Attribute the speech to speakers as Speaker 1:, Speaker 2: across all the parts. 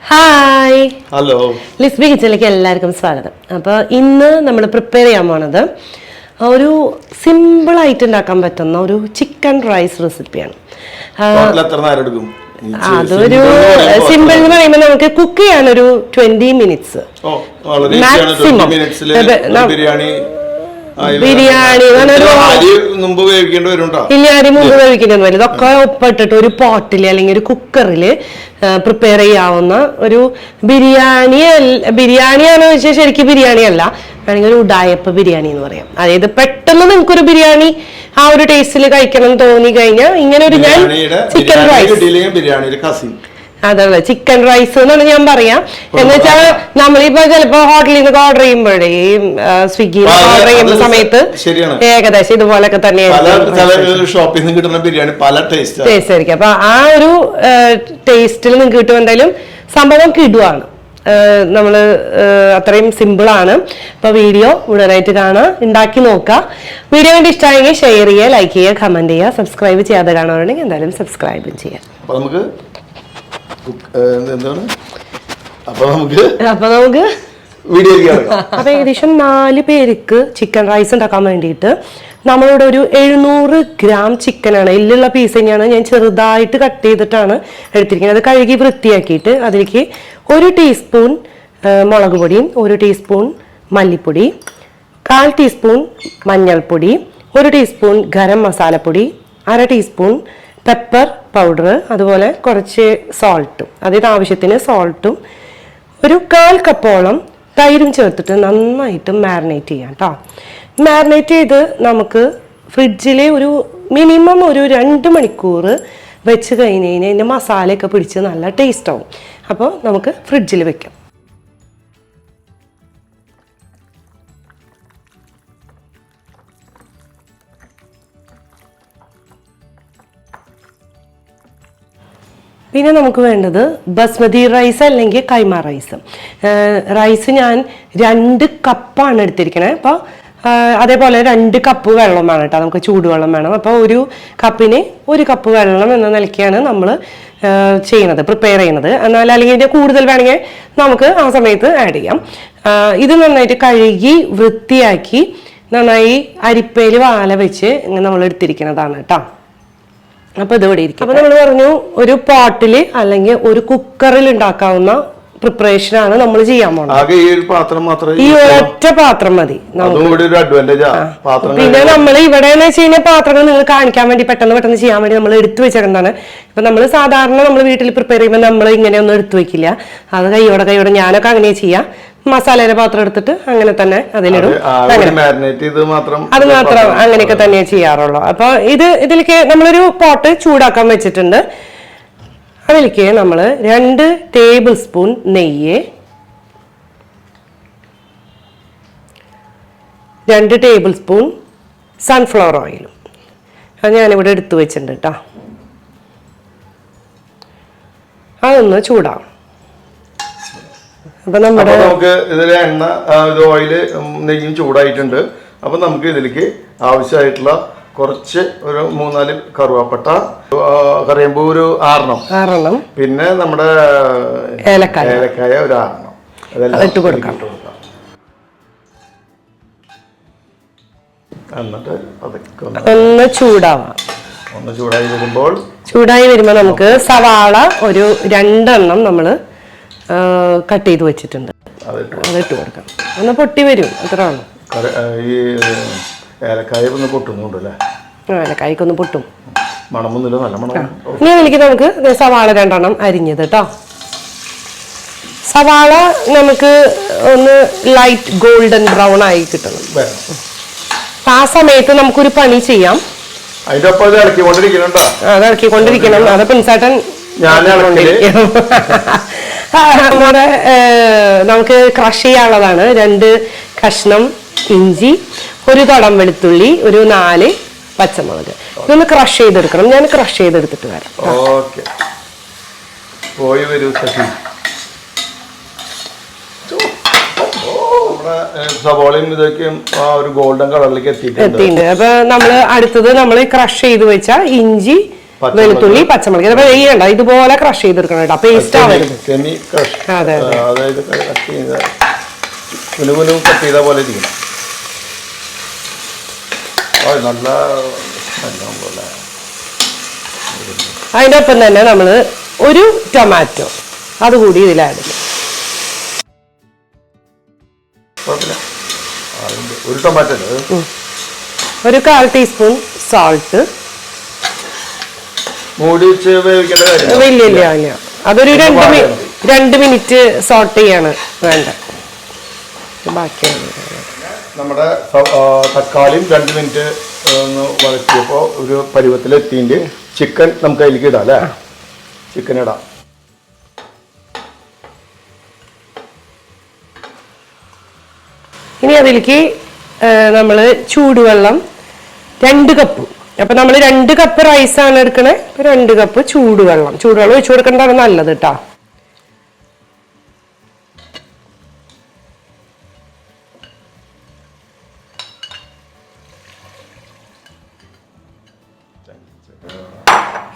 Speaker 1: Hi,
Speaker 2: hello.
Speaker 1: Lisby കിച്ചണിലേക്ക് എല്ലാവർക്കും സ്വാഗതം. അപ്പോൾ ഇന്ന് നമ്മൾ പ്രിപ്പയർ ചെയ്യാൻ പോണത് ഒരു സിമ്പിൾ ആയിട്ട് ഉണ്ടാക്കാൻ പറ്റുന്ന ഒരു ചിക്കൻ റൈസ് റെസിപ്പിയാണ്. അതൊരു സിമ്പിൾ എന്ന് പറയുമ്പോൾ നമുക്ക് കുക്ക് ചെയ്യാൻ ഒരു 20 മിനിറ്റ്സ് മാക്സിമം. ബിരിയാണി
Speaker 2: മുമ്പ് വേവിക്കേണ്ടി വരുന്നുണ്ടോ?
Speaker 1: ഇല്ല, അരി മുമ്പ് വേവിക്കേണ്ടി വരും. ഇതൊക്കെ ഒപ്പിട്ടിട്ട് ഒരു പോട്ടില് അല്ലെങ്കിൽ ഒരു കുക്കറില് പ്രിപ്പയർ ചെയ്യാവുന്ന ഒരു ബിരിയാണിയാണെന്ന് വെച്ചാൽ ശരിക്കും ബിരിയാണി അല്ല, വേണമെങ്കിൽ ഒരു ഉഡായപ്പ ബിരിയാണി എന്ന് പറയാം. അതായത് പെട്ടെന്ന് നിങ്ങൾക്കൊരു ബിരിയാണി ആ ഒരു ടേസ്റ്റിൽ കഴിക്കണം തോന്നി കഴിഞ്ഞാൽ ഇങ്ങനെ ഒരു ഞാൻ ചിക്കൻ റൈസ്, അതല്ല ചിക്കൻ റൈസ് എന്നാണ് ഞാൻ പറയാം. എന്ന് വെച്ചാൽ നമ്മളിപ്പോ ചിലപ്പോ ഹോട്ടലിൽ നിന്നൊക്കെ ഓർഡർ ചെയ്യുമ്പോഴേ സ്വിഗ്ഗിയിൽ ഓർഡർ ചെയ്യുന്ന സമയത്ത് ഏകദേശം ഇതുപോലൊക്കെ ടേസ്റ്റ് ആയിരിക്കും. അപ്പൊ ആ ഒരു ടേസ്റ്റിൽ നിങ്ങൾക്ക് കിട്ടും. എന്തായാലും സംഭവം കിടുവാണ്. നമ്മള് അത്രയും സിമ്പിൾ ആണ്. അപ്പൊ വീഡിയോ മുഴുവനായിട്ട് കാണാം, ഉണ്ടാക്കി നോക്കുക. വീഡിയോ വേണ്ടി ഇഷ്ടമായെങ്കിൽ ഷെയർ ചെയ്യുക, ലൈക്ക് ചെയ്യുക, കമന്റ് ചെയ്യുക. സബ്സ്ക്രൈബ് ചെയ്യാതെ കാണുവാണെങ്കിൽ എന്തായാലും സബ്സ്ക്രൈബും ചെയ്യാം.
Speaker 2: അപ്പൊ നമുക്ക്
Speaker 1: അപ്പൊ ഏകദേശം 4 പേർക്ക് ചിക്കൻ റൈസ് ഉണ്ടാക്കാൻ വേണ്ടിയിട്ട് നമ്മളിവിടെ ഒരു 700 ഗ്രാം ചിക്കനാണ്. എല്ലുള്ള പീസ് തന്നെയാണ്. ഞാൻ ചെറുതായിട്ട് കട്ട് ചെയ്തിട്ടാണ് എടുത്തിരിക്കുന്നത്. അത് കഴുകി വൃത്തിയാക്കിയിട്ട് അതിലേക്ക് 1 ടീസ്പൂൺ മുളക് പൊടിയും 1 ടീസ്പൂൺ മല്ലിപ്പൊടി, 1/4 ടീസ്പൂൺ മഞ്ഞൾപ്പൊടി, 1 ടീസ്പൂൺ ഗരം മസാലപ്പൊടി, 1/2 ടീസ്പൂൺ പെപ്പർ പൗഡർ, അതുപോലെ കുറച്ച് സോൾട്ടും, അതായത് ആവശ്യത്തിന് സോൾട്ടും, ഒരു 1/4 കപ്പോളം തൈരും ചേർത്തിട്ട് നന്നായിട്ട് മാരിനേറ്റ് ചെയ്യാം കേട്ടോ. മാരിനേറ്റ് ചെയ്ത് നമുക്ക് ഫ്രിഡ്ജിൽ ഒരു മിനിമം ഒരു 2 മണിക്കൂർ വെച്ച് കഴിഞ്ഞ് കഴിഞ്ഞാൽ ഇതിൻ്റെ മസാലയൊക്കെ പിടിച്ച് നല്ല ടേസ്റ്റ് ആവും. അപ്പോൾ നമുക്ക് ഫ്രിഡ്ജിൽ വെക്കാം. പിന്നെ നമുക്ക് വേണ്ടത് ബസ്മതി റൈസ് അല്ലെങ്കിൽ കൈമ റൈസ്. റൈസ് ഞാൻ 2 കപ്പാണ് എടുത്തിരിക്കണേ. അപ്പോൾ അതേപോലെ 2 കപ്പ് വെള്ളം വേണം കേട്ടോ. നമുക്ക് ചൂടുവെള്ളം വേണം. അപ്പോൾ 1 കപ്പിന് 1 കപ്പ് വെള്ളം എന്ന നിലയ്ക്കാണ് നമ്മൾ ചെയ്യുന്നത്, പ്രിപ്പയർ ചെയ്യുന്നത്. എന്നാൽ അല്ലെങ്കിൽ ഇതിൻ്റെ കൂടുതൽ വേണമെങ്കിൽ നമുക്ക് ആ സമയത്ത് ആഡ് ചെയ്യാം. ഇത് നന്നായിട്ട് കഴുകി വൃത്തിയാക്കി നന്നായി അരിപ്പയിൽ വാല വെച്ച് ഇങ്ങനെ നമ്മൾ എടുത്തിരിക്കുന്നതാണ് കേട്ടോ. അപ്പൊ ഇതിവിടെ ഇരിക്കും. അപ്പൊ നമ്മൾ പറഞ്ഞു ഒരു പോട്ടില് അല്ലെങ്കിൽ ഒരു കുക്കറിൽ ഉണ്ടാക്കാവുന്ന പ്രിപ്പറേഷനാണ് നമ്മൾ ചെയ്യാൻ പോകുന്നത്. ഈ ഒരൊറ്റ പാത്രം മതി. പിന്നെ നമ്മൾ ഇവിടെ എന്ന് വെച്ച് കഴിഞ്ഞാൽ പാത്രങ്ങൾ നിങ്ങൾ കാണിക്കാൻ വേണ്ടി പെട്ടെന്ന് ചെയ്യാൻ വേണ്ടി നമ്മൾ എടുത്തു വെച്ചിട്ടുണ്ടാണ്. ഇപ്പൊ നമ്മൾ സാധാരണ നമ്മൾ വീട്ടിൽ പ്രിപ്പയർ ചെയ്യുമ്പോൾ നമ്മൾ ഇങ്ങനെയൊന്നും എടുത്തു വെക്കില്ല. അത് കൈയോടെ ഞാനൊക്കെ അങ്ങനെ ചെയ്യാം. മസാലയുടെ പാത്രം എടുത്തിട്ട് അങ്ങനെ തന്നെ അതിലിടും. അത് മാത്രം അങ്ങനെയൊക്കെ തന്നെ ചെയ്യാറുള്ളൂ. അപ്പൊ ഇതിലേക്ക് നമ്മളൊരു പോട്ട് ചൂടാക്കാൻ വെച്ചിട്ടുണ്ട്. അതിലേക്ക് നമ്മൾ 2 ടേബിൾ സ്പൂൺ നെയ്യ്, 2 ടേബിൾ സ്പൂൺ സൺഫ്ലവർ ഓയിലും അത് ഞാനിവിടെ എടുത്തു വെച്ചിട്ടുണ്ട് കേട്ടോ. അതൊന്ന് ചൂടാവും. അപ്പൊ
Speaker 2: നമുക്ക് ഇതിലെ എണ്ണ ഓയില് നെയ്യും ചൂടായിട്ടുണ്ട്. അപ്പൊ നമുക്ക് ഇതിലേക്ക് ആവശ്യമായിട്ടുള്ള കുറച്ച് ഒരു 3-4 കറുവാപ്പട്ട, കറിയമ്പൂ ഒരു 6 പിന്നെ നമ്മുടെ ഏലക്കായ ഒരു 6 അതെല്ലാം
Speaker 1: ഇട്ട് കൊടുക്കാം.
Speaker 2: എന്നിട്ട് അതൊക്കെ
Speaker 1: ഒന്ന് ചൂടായി വരുമ്പോൾ നമുക്ക് സവാള ഒരു 2 എണ്ണം നമ്മള് കട്ട് ചെയ്ത് വെച്ചിട്ടുണ്ട്. അതിട്ട് കൊടുക്കാം. ഒന്ന് പൊട്ടി വരും, അത്രയാണ്.
Speaker 2: ഏലക്കായൊന്ന് പൊട്ടുന്നുണ്ടല്ലേ?
Speaker 1: ഏലക്കായ്ക്കൊന്ന് പൊട്ടും.
Speaker 2: മണമൊന്നുമില്ല, നല്ല മണം.
Speaker 1: ഇനി അതിലേക്ക് നമുക്ക് സവാള 2 എണ്ണം അരിഞ്ഞത് കേട്ടോ. സവാള നമുക്ക് ഒന്ന് ലൈറ്റ് ഗോൾഡൻ ബ്രൗൺ ആയി കിട്ടണം. ആ സമയത്ത് നമുക്കൊരു പണി ചെയ്യാം.
Speaker 2: അത് ഇളക്കിക്കൊണ്ടിരിക്കണം.
Speaker 1: അത് പിൻസാട്ടൻ നമുക്ക് ക്രഷ് ചെയ്യാനുള്ളതാണ്. 2 കഷ്ണം ഇഞ്ചി, 1 തുടം വെളുത്തുള്ളി, ഒരു 4 പച്ചമുളക്. ഇതൊന്ന് ക്രഷ് ചെയ്തെടുക്കണം. ഞാൻ ക്രഷ് ചെയ്തെടുത്തിട്ട് വരാം.
Speaker 2: സവാളയും ഇതൊക്കെയും ഒരു ഗോൾഡൻ കളറിലേക്ക് എത്തിയിട്ടുണ്ട്.
Speaker 1: അപ്പൊ നമ്മള് അടുത്തത് നമ്മൾ ക്രഷ് ചെയ്ത് വെച്ച ഇഞ്ചി വെളുത്തുള്ളി, പച്ചമുളക് ഇതൊക്കെ ചെയ്യണ്ട, ഇതുപോലെ ക്രഷ് ചെയ്തെടുക്കണം കേട്ടോ, പേസ്റ്റ് ആവരുത്.
Speaker 2: സെമി ക്രഷ്,
Speaker 1: അതെ
Speaker 2: അതായത് കട്ട് ചെയ്ത കുനുകുനു കട്ട് ചെയ്ത പോലെ ഇരിക്കണം. നല്ല പോലെ.
Speaker 1: അതിൻ്റെ ഒപ്പം തന്നെ നമ്മൾ ഒരു ടൊമാറ്റോ അതുകൂടി ഇതിൽ ആഡ് ചെയ്യും.
Speaker 2: ഒരു ടൊമാറ്റോ,
Speaker 1: ഒരു 1/4 ടീസ്പൂൺ സാൾട്ട്.
Speaker 2: മൂടി വെച്ച് വേവിക്കേണ്ട കാര്യം
Speaker 1: ഇല്ല, അതൊരു 2 മിനിറ്റ് സോട്ട് ചെയ്യാണ് വേണ്ട. ബാക്കിയാണ്
Speaker 2: നമ്മുടെ തക്കാളിയും 2 മിനിറ്റ് ഒന്ന് വഴറ്റിയപ്പോൾ ഒരു പരുവത്തിലെത്തിൻ്റെ ചിക്കൻ നമുക്ക് അതിലേക്ക് ഇടാം അല്ലേ? ചിക്കൻ ഇടാം.
Speaker 1: ഇനി അതിലേക്ക് നമ്മൾ ചൂടുവെള്ളം 2 കപ്പ്. അപ്പൊ നമ്മൾ 2 കപ്പ് റൈസാണ് എടുക്കണേ, 2 കപ്പ് ചൂടുവെള്ളം ഒഴിച്ചു കൊടുക്കേണ്ടതാണ് നല്ലത് കേട്ടോ.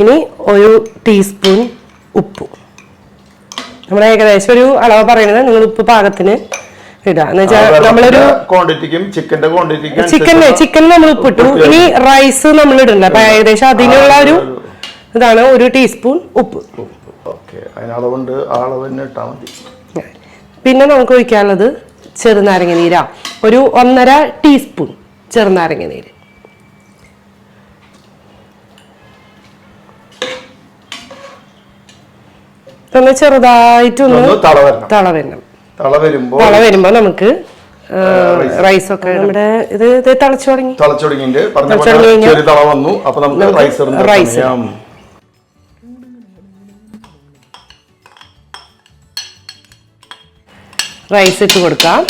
Speaker 1: ഇനി 1 ടീസ്പൂൺ ഉപ്പ്. നമ്മൾ ഏകദേശം ഒരു അളവ് പറയുന്നത് നിങ്ങൾ ഉപ്പ് പാകത്തിന് ഇടുക. എന്ന് വെച്ചാൽ നമ്മളൊരു ചിക്കൻ നമ്മൾ ഉപ്പിട്ടു, ഇനി റൈസ് നമ്മൾ ഇടണ്ട. അപ്പൊ ഏകദേശം അതിനുള്ള ഒരു ഇതാണ് 1 ടീസ്പൂൺ ഉപ്പ്. പിന്നെ നമുക്ക് ഒഴിക്കാനുള്ളത് ചെറുനാരങ്ങ നീരാ, ഒരു 1.5 ടീസ്പൂൺ ചെറുനാരങ്ങ നീര്. ചെറുതായിട്ടൊന്ന് തള വരുമ്പോ നമുക്ക് റൈസ് ഒക്കെ നമ്മുടെ ഇത് തിളച്ചു തുടങ്ങി. റൈസ് റൈസ് ഇട്ട് കൊടുക്കാം.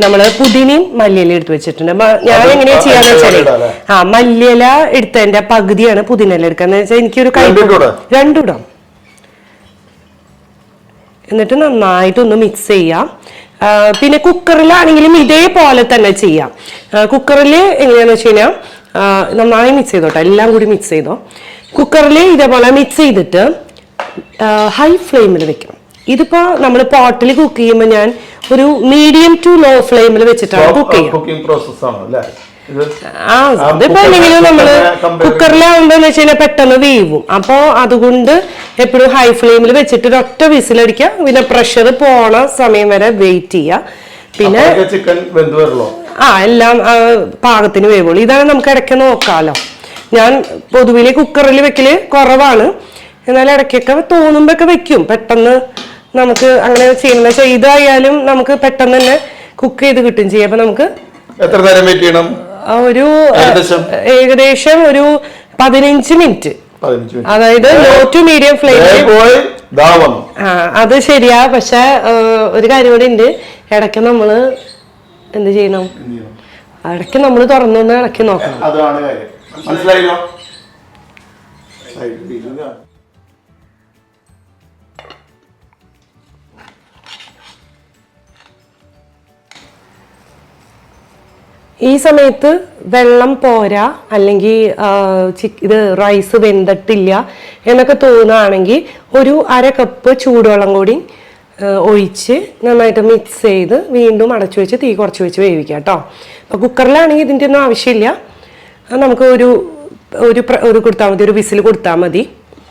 Speaker 1: നമ്മള് പുതിനയും മല്ലിയില എടുത്ത് വെച്ചിട്ടുണ്ട്. ഞാൻ എങ്ങനെയാ ചെയ്യാന്ന് വെച്ചാല് മല്ലിയില എടുത്തതിന്റെ പകുതിയാണ് പുതിനയില എടുക്കാന്ന് വെച്ചാൽ എനിക്കൊരു കൈ 2 ഇടാം. എന്നിട്ട് നന്നായിട്ടൊന്ന് മിക്സ് ചെയ്യാം. പിന്നെ കുക്കറിലാണെങ്കിലും ഇതേപോലെ തന്നെ ചെയ്യാം. കുക്കറിൽ എങ്ങനെയാന്ന് വെച്ച് കഴിഞ്ഞാൽ നന്നായി മിക്സ് ചെയ്തോട്ടെ, എല്ലാം കൂടി മിക്സ് ചെയ്തോ. കുക്കറിൽ ഇതേപോലെ മിക്സ് ചെയ്തിട്ട് ഹൈ ഫ്ലെയിമിൽ വെക്കണം. ഇതിപ്പോ നമ്മൾ പോട്ടിൽ കുക്ക് ചെയ്യുമ്പോൾ ഞാൻ ഒരു മീഡിയം ടു ലോ ഫ്ലെയിമിൽ വെച്ചിട്ടാണ് കുക്ക് ചെയ്യുക. അതിപ്പോ എന്തെങ്കിലും നമ്മള് കുക്കറിലാവുമ്പോന്ന് വെച്ച് കഴിഞ്ഞാൽ പെട്ടെന്ന് വേവും. അപ്പൊ അതുകൊണ്ട് എപ്പോഴും ഹൈ ഫ്ലെയിമിൽ വെച്ചിട്ട് ഒരൊറ്റ വിസിലടിക്കുക. പിന്നെ പ്രഷർ പോണ സമയം വരെ വെയിറ്റ് ചെയ്യുക. പിന്നെ എല്ലാം പാകത്തിന് വേവുള്ളൂ. ഇതാണ് നമുക്ക് ഇടയ്ക്ക് നോക്കാലോ. ഞാൻ പൊതുവിലെ കുക്കറിൽ വെക്കല് കുറവാണ്, എന്നാൽ ഇടയ്ക്കൊക്കെ തോന്നുമ്പോ വെക്കും. പെട്ടെന്ന് നമുക്ക് അങ്ങനെ ചെയ്തായാലും നമുക്ക് പെട്ടെന്ന് തന്നെ കുക്ക് ചെയ്ത് കിട്ടും ചെയ്യും. അപ്പൊ നമുക്ക്
Speaker 2: എത്ര നേരം വെയിറ്റ് ചെയ്യണം?
Speaker 1: ഒരു ഏകദേശം ഒരു 15 മിനിറ്റ്, അതായത് ലോ ടു മീഡിയം ഫ്ലെയിമിൽ. അത് ശരിയാ, പക്ഷെ ഒരു കാര്യം കൂടി ഉണ്ട്. ഇടയ്ക്ക് നമ്മള് എന്ത് ചെയ്യണം? ഇടയ്ക്ക് നമ്മൾ തുറന്നൊന്ന് ഇളക്കി നോക്കണം.
Speaker 2: മനസ്സിലായില്ലോ?
Speaker 1: ഈ സമയത്ത് വെള്ളം പോരാ, അല്ലെങ്കിൽ ഇത് റൈസ് വെന്തിട്ടില്ല എന്നൊക്കെ തോന്നുകയാണെങ്കിൽ ഒരു 1/2 കപ്പ് ചൂടുവെള്ളം കൂടി ഒഴിച്ച് നന്നായിട്ട് മിക്സ് ചെയ്ത് വീണ്ടും അടച്ചു വെച്ച് തീ കുറച്ച് വെച്ച് വേവിക്കാം കേട്ടോ. അപ്പോൾ കുക്കറിലാണെങ്കിൽ ഇതിൻ്റെ ഒന്നും ആവശ്യമില്ല. നമുക്ക് ഒരു കൊടുത്താൽ മതി, ഒരു വിസിൽ കൊടുത്താൽ മതി.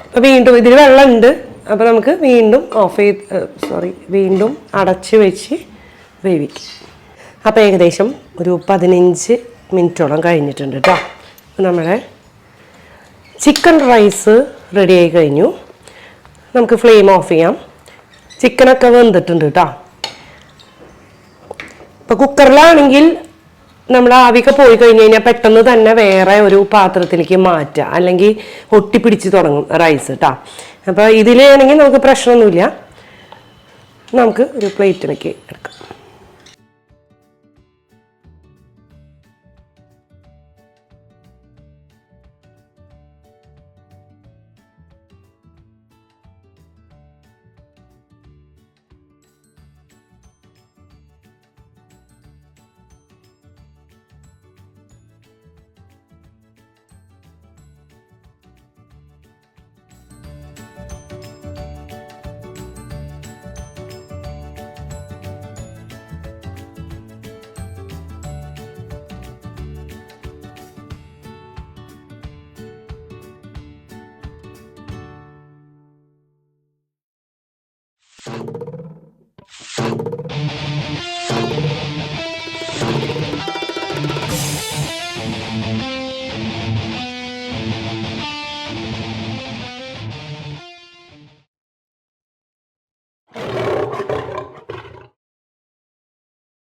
Speaker 1: അപ്പോൾ വീണ്ടും ഇതിൽ വെള്ളം ഉണ്ട്. അപ്പോൾ നമുക്ക് വീണ്ടും വീണ്ടും അടച്ച് വെച്ച് വേവിക്കാം. അപ്പോൾ ഏകദേശം ഒരു 15 മിനിറ്റോളം കഴിഞ്ഞിട്ടുണ്ട് കേട്ടോ. നമ്മുടെ ചിക്കൻ റൈസ് റെഡി ആയി കഴിഞ്ഞു. നമുക്ക് ഫ്ലെയിം ഓഫ് ചെയ്യാം. ചിക്കനൊക്കെ വെന്തിട്ടുണ്ട് കേട്ടോ. ഇപ്പോൾ കുക്കറിലാണെങ്കിൽ നമ്മൾ ആവിയൊക്കെ പോയി കഴിഞ്ഞ് കഴിഞ്ഞാൽ പെട്ടെന്ന് തന്നെ വേറെ ഒരു പാത്രത്തിലേക്ക് മാറ്റുക, അല്ലെങ്കിൽ ഒട്ടിപ്പിടിച്ച് തുടങ്ങും റൈസ് കേട്ടോ. അപ്പോൾ ഇതിലാണെങ്കിൽ നമുക്ക് പ്രശ്നമൊന്നുമില്ല. നമുക്ക് ഒരു പ്ലേറ്റിലേക്ക് എടുക്കാം. കേട്ടോ.